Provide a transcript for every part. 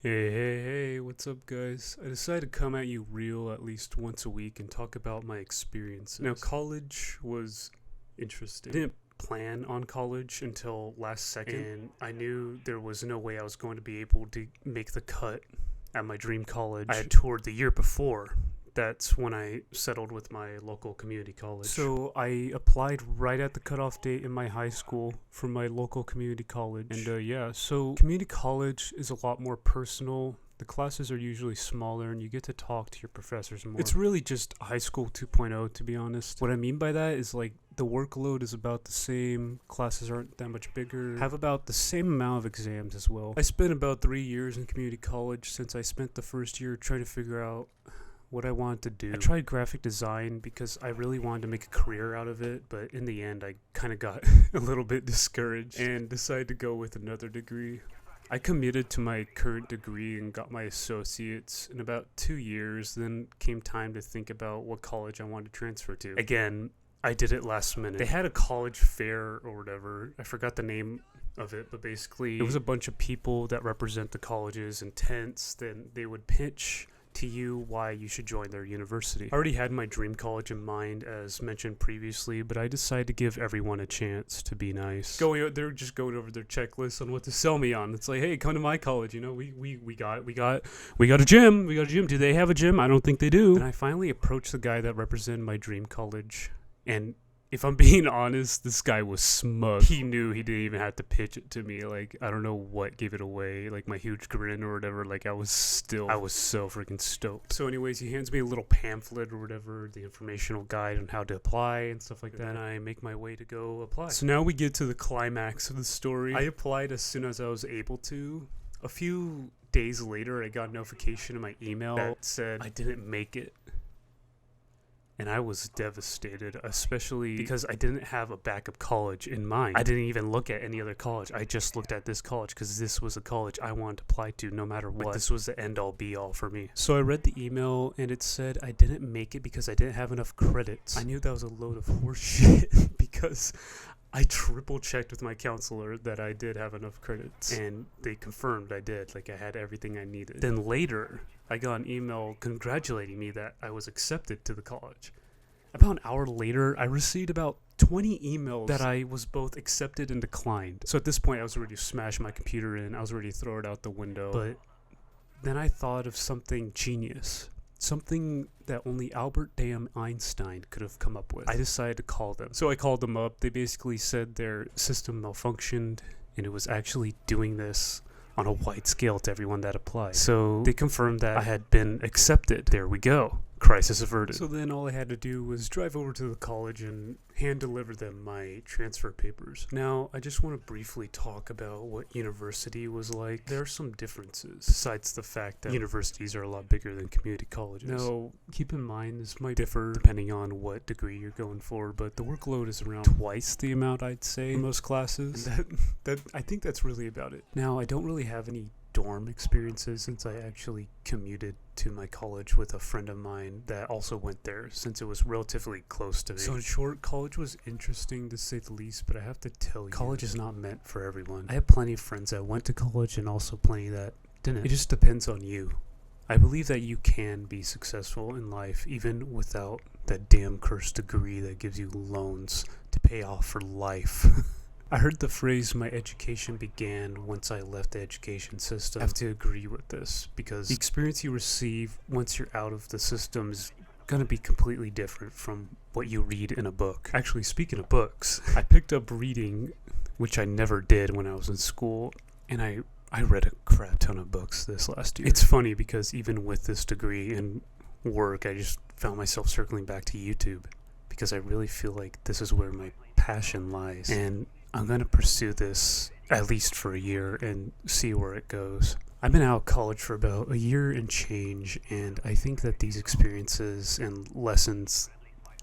Hey, what's up, guys? I decided to come at you real at least once a week and talk about my experiences. Now, college was interesting. I didn't plan on college until last second, and I knew there was no way I was going to be able to make the cut at my dream college. I had toured the year before. That's when I settled with my local community college. So I applied right at the cutoff date in my high school for my local community college. And so community college is a lot more personal. The classes are usually smaller and you get to talk to your professors more. It's really just high school 2.0, to be honest. What I mean by that is like the workload is about the same, classes aren't that much bigger, have about the same amount of exams as well. I spent about 3 years in community college since I spent the first year trying to figure out what I wanted to do. I tried graphic design because I really wanted to make a career out of it, but in the end I kind of got a little bit discouraged and decided to go with another degree. I committed to my current degree and got my associates in about 2 years, then came time to think about what college I wanted to transfer to. Again, I did it last minute. They had a college fair or whatever. I forgot the name of it, but basically it was a bunch of people that represent the colleges in tents. Then they would pitch to you why you should join their university. I already had my dream college in mind, as mentioned previously, but I decided to give everyone a chance to be nice. They're just going over their checklist on what to sell me on. It's like, hey, come to my college. You know, we got a gym. We got a gym. Do they have a gym? I don't think they do. And I finally approached the guy that represented my dream college, and if I'm being honest, this guy was smug. He knew he didn't even have to pitch it to me. Like, I don't know what gave it away, like my huge grin or whatever. Like, I was so freaking stoked. So anyways, he hands me a little pamphlet or whatever, the informational guide on how to apply and stuff like that. And I make my way to go apply. So now we get to the climax of the story. I applied as soon as I was able to. A few days later, I got a notification in my email that said I didn't make it. And I was devastated, especially because I didn't have a backup college in mind. I didn't even look at any other college. I just looked at this college because this was a college I wanted to apply to no matter what. Like, this was the end-all be-all for me. So I read the email, and it said I didn't make it because I didn't have enough credits. I knew that was a load of horse shit because I triple-checked with my counselor that I did have enough credits, and they confirmed I did. Like, I had everything I needed. Then later, I got an email congratulating me that I was accepted to the college. About an hour later, I received about 20 emails that I was both accepted and declined. So at this point, I was ready to smash my computer in. I was ready to throw it out the window. But then I thought of something genius. Something that only Albert damn Einstein could have come up with. I decided to call them. So I called them up. They basically said their system malfunctioned, and it was actually doing this on a wide scale to everyone that applied. So they confirmed that I had been accepted. There we go. Crisis averted. So then all I had to do was drive over to the college and hand deliver them my transfer papers. Now, I just want to briefly talk about what university was like. There are some differences, besides the fact that universities are a lot bigger than community colleges. Now, keep in mind, this might differ depending on what degree you're going for, but the workload is around twice the amount, I'd say, in most classes. And I think that's really about it. Now, I don't really have any dorm experiences since I actually commuted to my college with a friend of mine that also went there, since it was relatively close to me. So in short, college was interesting to say the least, but I have to tell you, college is not meant for everyone. I have plenty of friends that went to college and also plenty that didn't. It just depends on you. I believe that you can be successful in life even without that damn cursed degree that gives you loans to pay off for life. I heard the phrase, my education began once I left the education system. I have to agree with this because the experience you receive once you're out of the system is going to be completely different from what you read in a book. Actually, speaking of books, I picked up reading, which I never did when I was in school, and I read a crap ton of books this last year. It's funny because even with this degree and work, I just found myself circling back to YouTube because I really feel like this is where my passion lies. And I'm going to pursue this at least for a year and see where it goes. I've been out of college for about a year and change, and I think that these experiences and lessons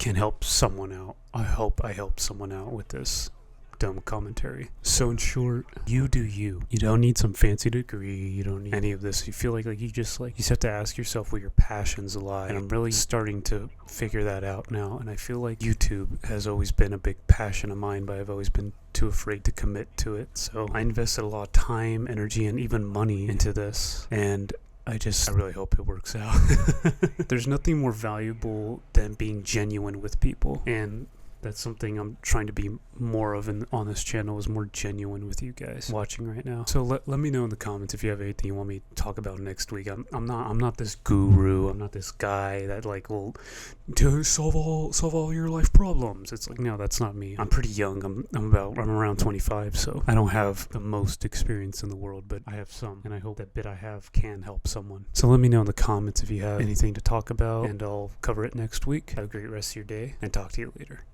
can help someone out. I hope I help someone out with this dumb commentary. So in short, you do you. You don't need some fancy degree. You don't need any of this. You feel like you just have to ask yourself where your passions lie. And I'm really starting to figure that out now. And I feel like YouTube has always been a big passion of mine, but I've always been too afraid to commit to it. So I invested a lot of time, energy, and even money into this, and I really hope it works out. There's nothing more valuable than being genuine with people, and that's something I'm trying to be more of on this channel, is more genuine with you guys watching right now. So let me know in the comments if you have anything you want me to talk about next week. I'm not this guru. I'm not this guy that like will solve all your life problems. It's like, no, that's not me. I'm pretty young. I'm around 25, so I don't have the most experience in the world, but I have some, and I hope that bit I have can help someone. So let me know in the comments if you have anything to talk about, and I'll cover it next week. Have a great rest of your day, and talk to you later.